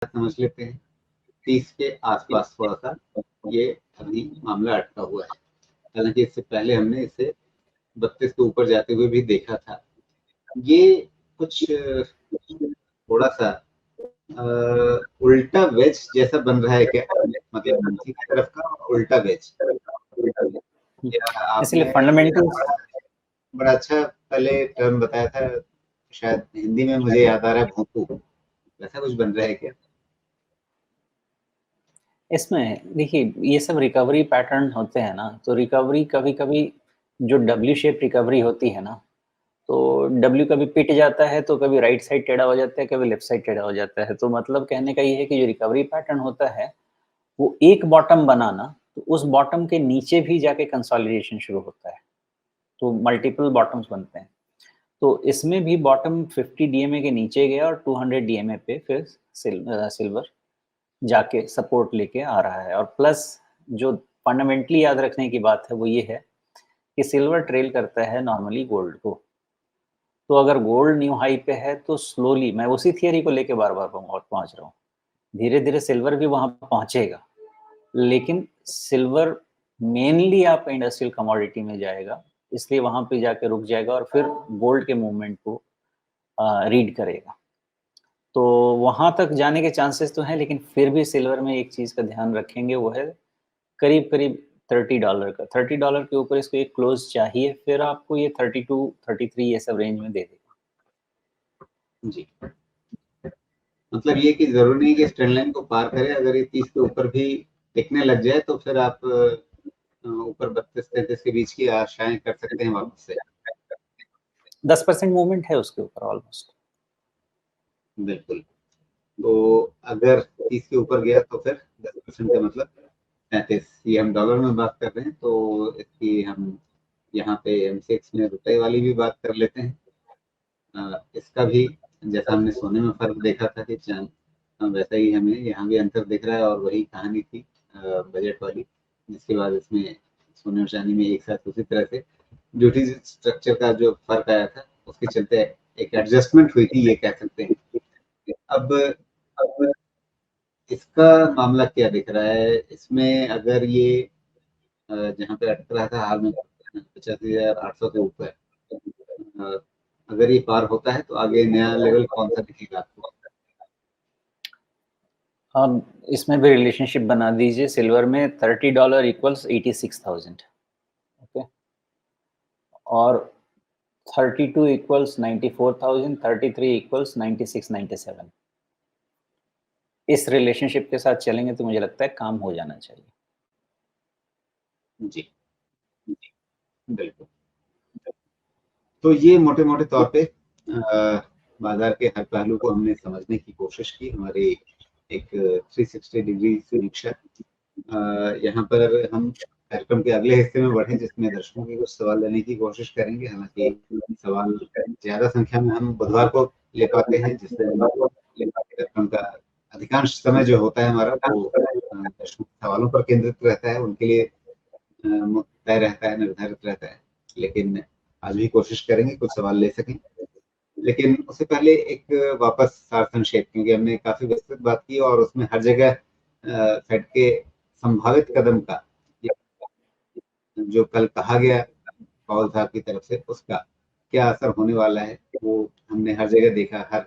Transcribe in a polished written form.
समझ लेते हैं 30 के आसपास थोड़ा-सा ये अभी मामला अटका हुआ है। हालाँकि इससे पहले हमने इसे 32 के ऊपर जाते हुए भी देखा था। ये कुछ थोड़ा-सा उल्टा वेज जैसा बन रहा है क्या? मतलब नीचे की तरफ का उल्टा वेज। या इसलिए आपने फंडामेंटल्स बड़ा अच्छा पहले टर्म बताया था, शायद हिंदी में मुझे याद आ रहा है भोंपू, वैसा कुछ बन रहा है क्या? इसमें देखिए ये सब रिकवरी पैटर्न होते हैं ना, तो रिकवरी कभी-कभी जो डब्ल्यू शेप रिकवरी होती है ना, तो डब्ल्यू कभी पिट जाता है, तो कभी राइट साइड टेढ़ा हो जाता है, कभी लेफ्ट साइड टेढ़ा हो जाता है। तो मतलब कहने का ये है कि जो रिकवरी पैटर्न होता है, वो एक बॉटम बना ना, तो उस बॉटम के नीचे भी जाके कंसोलिडेशन शुरू होता है। तो मल्टीपल बॉटम्स बनते हैं। तो इसमें भी बॉटम 50 डीएमए के नीचे गया और 200 डीएमए पे फिर सिल्वर जाके सपोर्ट लेके आ रहा है। और प्लस जो फंडामेंटली याद रखने की बात है वो ये है कि सिल्वर ट्रेल करता है नॉर्मली गोल्ड को। तो अगर गोल्ड न्यू हाई पे है तो स्लोली, मैं उसी थियरी को लेके बार-बार पहुँच रहा हूँ। धीरे-धीरे सिल्वर भी वहाँ पहुँचेगा, लेकिन सिल्वर मेनली आपका इंडस्ट्रियल कमोडिटी में जाएगा, इसलिए वहाँ पे जाके रुक जाएगा और फिर गोल्ड के मूवमेंट को रीड करेगा। तो वहाँ तक जाने के चांसेस तो हैं, लेकिन फिर भी सिल्वर में एक चीज़ का ध्यान रखेंगे, वो है करीब-करीब $30 का। $30 के ऊपर इसको एक क्लोज़ चाहिए, फिर आपको ये 32, 33 ये सब रेंज में दे देगा। जी। मतलब ये कि ज़रूरी नहीं कि इस ट्रेंड लाइन को पार करे, अगर ये 30 के ऊपर भी टिकने लग जाए तो फिर आप ऊपर 32-33 के बीच की आशाएँ कर सकते हैं वापस से। 10% मूवमेंट है उसके ऊपर ऑलमोस्ट। बिल्कुल। तो अगर 30 के ऊपर गया तो फिर 10% का मतलब 35, ये हम डॉलर में बात कर रहे हैं, तो इसकी हम यहाँ पे एमसीएक्स में रुपए वाली भी बात कर लेते हैं। इसका भी जैसा हमने सोने में फ़र्क देखा था कि वैसा ही हमें यहाँ भी अंतर दिख रहा है और वही कहानी थी बजट वाली, जिसके बाद इसमें सोने और चांदी में एक साथ उसी तरह से ड्यूटी स्ट्रक्चर का जो फ़र्क आया था, उसके चलते एक एडजस्टमेंट हुई थी, ये कह सकते हैं। अब इसका मामला क्या दिख रहा है? इसमें अगर ये जहाँ पे अटक रहा था हाल में 85,800 के ऊपर, अगर ये पार होता है तो आगे नया लेवल कौन-सा दिखेगा आपको? अब इसमें भी रिलेशनशिप बना दीजिए, सिल्वर में $30 इक्वल्स 86,000, ओके? और 32 इक्वल्स 94,000, 33 इक्वल्स 96, 97। इस रिलेशनशिप के साथ चलेंगे तो मुझे लगता है काम हो जाना चाहिए। जी, बिल्कुल। तो ये मोटे-मोटे तौर पे बाज़ार के हर पहलू को हमने समझने की कोशिश की, हमारी एक 360 डिग्री समीक्षा। यहाँ पर हम कार्यक्रम के अगले हिस्से में बढ़े, जिसमें दर्शकों के कुछ सवाल लेने की कोशिश करेंगे। हालाँकि सवाल ज़्यादा संख्या में हम बुधवार को ले पाते हैं, जिस दिन कार्यक्रम का अधिकांश समय जो होता है हमारा, वो दर्शकों के सवालों पर केंद्रित रहता है, उनके लिए तय रहता है, निर्धारित रहता है। लेकिन आज भी कोशिश करेंगे कुछ सवाल ले सकें। लेकिन उससे पहले एक वापस सार संक्षेप, क्योंकि हमने काफ़ी विस्तृत बात की और उसमें हर जगह फेड के संभावित कदम का, जो कल कहा गया पॉल साहब की तरफ से, उसका क्या असर होने वाला है, वो हमने हर जगह देखा, हर